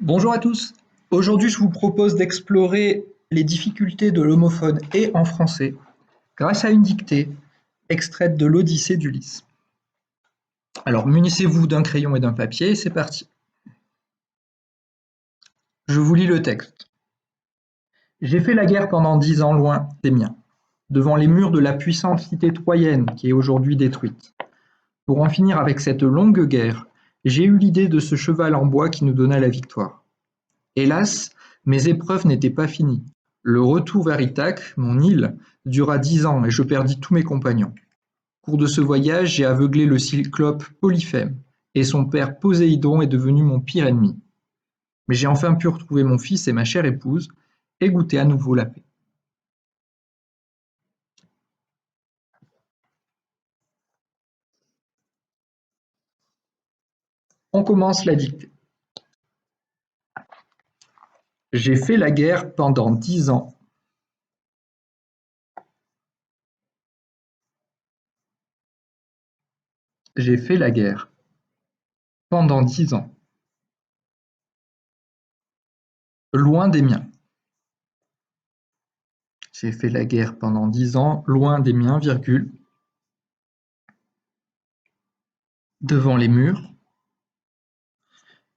Bonjour à tous. Aujourd'hui, je vous propose d'explorer les difficultés de l'homophone et en français grâce à une dictée extraite de l'Odyssée d'Ulysse. Alors, munissez-vous d'un crayon et d'un papier et c'est parti. Je vous lis le texte. J'ai fait la guerre pendant 10 ans loin des miens, devant les murs de la puissante cité troyenne qui est aujourd'hui détruite. Pour en finir avec cette longue guerre, j'ai eu l'idée de ce cheval en bois qui nous donna la victoire. Hélas, mes épreuves n'étaient pas finies. Le retour vers Ithaque, mon île, dura 10 ans et je perdis tous mes compagnons. Au cours de ce voyage, j'ai aveuglé le cyclope Polyphème, et son père Poséidon est devenu mon pire ennemi. Mais j'ai enfin pu retrouver mon fils et ma chère épouse, et goûter à nouveau la paix. On commence la dictée. J'ai fait la guerre pendant 10 ans. J'ai fait la guerre pendant 10 ans. Loin des miens. J'ai fait la guerre pendant 10 ans, loin des miens, virgule, devant les murs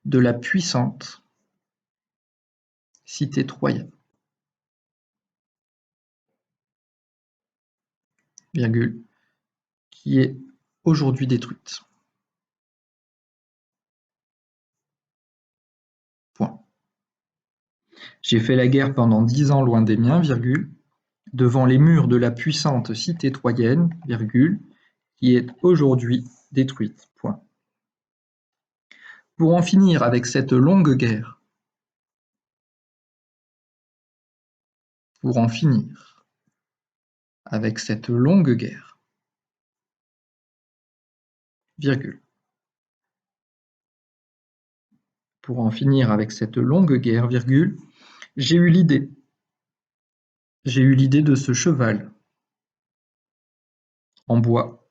de la puissante cité troyenne, virgule, qui est aujourd'hui détruite. Point. J'ai fait la guerre pendant 10 ans loin des miens, virgule, devant les murs de la puissante cité troyenne, virgule, qui est aujourd'hui détruite. Point. Pour en finir avec cette longue guerre, pour en finir avec cette longue guerre, virgule, pour en finir avec cette longue guerre, virgule, j'ai eu l'idée de ce cheval en bois.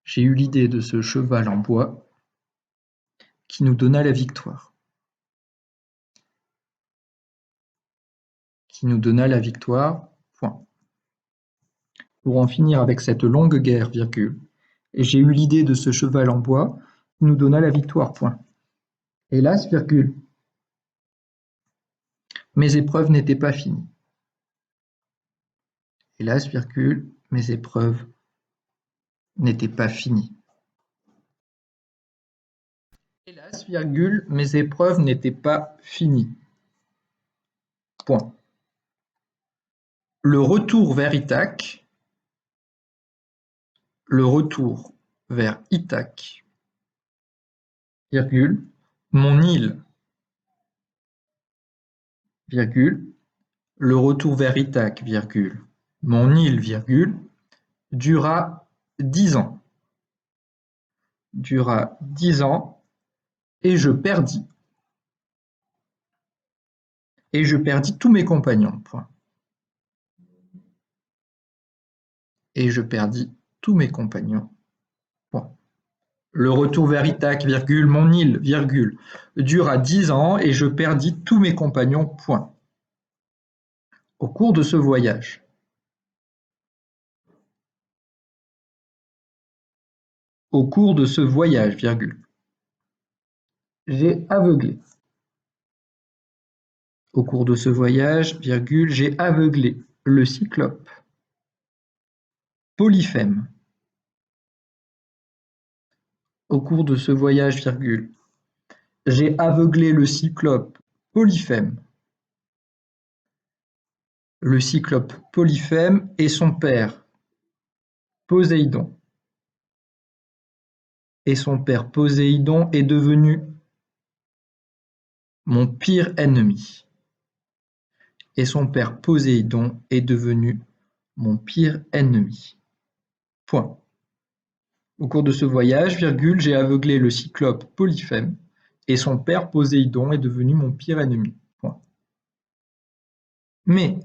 J'ai eu l'idée de ce cheval en bois qui nous donna la victoire. Qui nous donna la victoire. Point. Pour en finir avec cette longue guerre, virgule, et j'ai eu l'idée de ce cheval en bois qui nous donna la victoire. Point. Hélas, virgule, mes épreuves n'étaient pas finies. Hélas, virgule, mes épreuves n'étaient pas finies. Hélas, virgule, mes épreuves n'étaient pas finies. Point. Le retour vers Ithaque, virgule, mon île, virgule, le retour vers Ithaque, virgule, mon île, virgule, dura 10 ans. Dura 10 ans et je perdis tous mes compagnons. Point. Et je perdis tous mes compagnons. Point. Le retour vers Ithaque, virgule, mon île, virgule, dura 10 ans et je perdis tous mes compagnons. Point. Au cours de ce voyage. Au cours de ce voyage, virgule, j'ai aveuglé. Au cours de ce voyage, virgule, j'ai aveuglé le cyclope Polyphème. Au cours de ce voyage, virgule, j'ai aveuglé le cyclope Polyphème. Le cyclope Polyphème et son père Poséidon. Et son père Poséidon est devenu mon pire ennemi. Et son père Poséidon est devenu mon pire ennemi. Point. Au cours de ce voyage, virgule, j'ai aveuglé le cyclope Polyphème et son père Poséidon est devenu mon pire ennemi. Point. Mais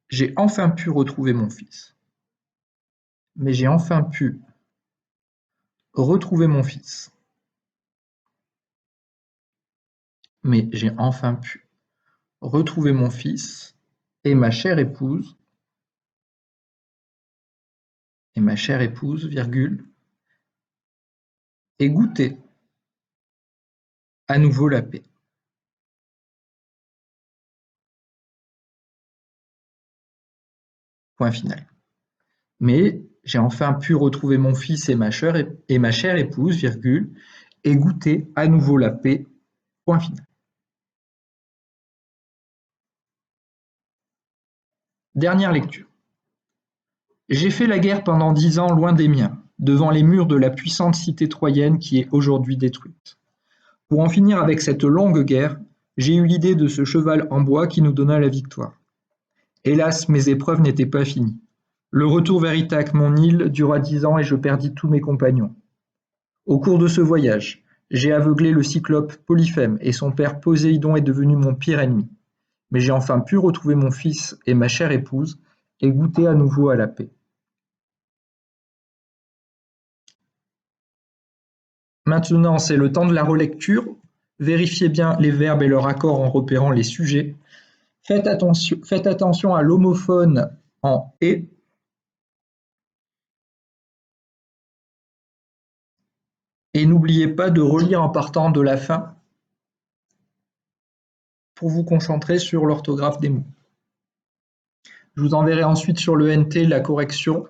j'ai enfin pu retrouver mon fils. Mais j'ai enfin pu retrouver mon fils. mais j'ai enfin pu retrouver mon fils et ma chère épouse, virgule, et goûter à nouveau la paix. Point final. Mais j'ai enfin pu retrouver mon fils et ma chère épouse, virgule, et goûter à nouveau la paix. Point final. Dernière lecture. J'ai fait la guerre pendant 10 ans loin des miens, devant les murs de la puissante cité troyenne qui est aujourd'hui détruite. Pour en finir avec cette longue guerre, j'ai eu l'idée de ce cheval en bois qui nous donna la victoire. Hélas, mes épreuves n'étaient pas finies. Le retour vers Ithaque, mon île, dura 10 ans et je perdis tous mes compagnons. Au cours de ce voyage, j'ai aveuglé le cyclope Polyphème et son père Poséidon est devenu mon pire ennemi. Mais j'ai enfin pu retrouver mon fils et ma chère épouse et goûter à nouveau à la paix. Maintenant, c'est le temps de la relecture. Vérifiez bien les verbes et leur accord en repérant les sujets. Faites attention à l'homophone en « et ». Et n'oubliez pas de relire en partant de la fin pour vous concentrer sur l'orthographe des mots. Je vous enverrai ensuite sur le NT la correction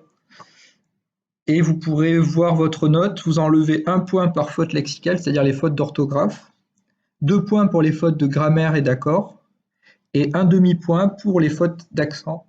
et vous pourrez voir votre note. Vous enlevez 1 point par faute lexicale, c'est-à-dire les fautes d'orthographe, 2 points pour les fautes de grammaire et d'accord, et un demi-point pour les fautes d'accent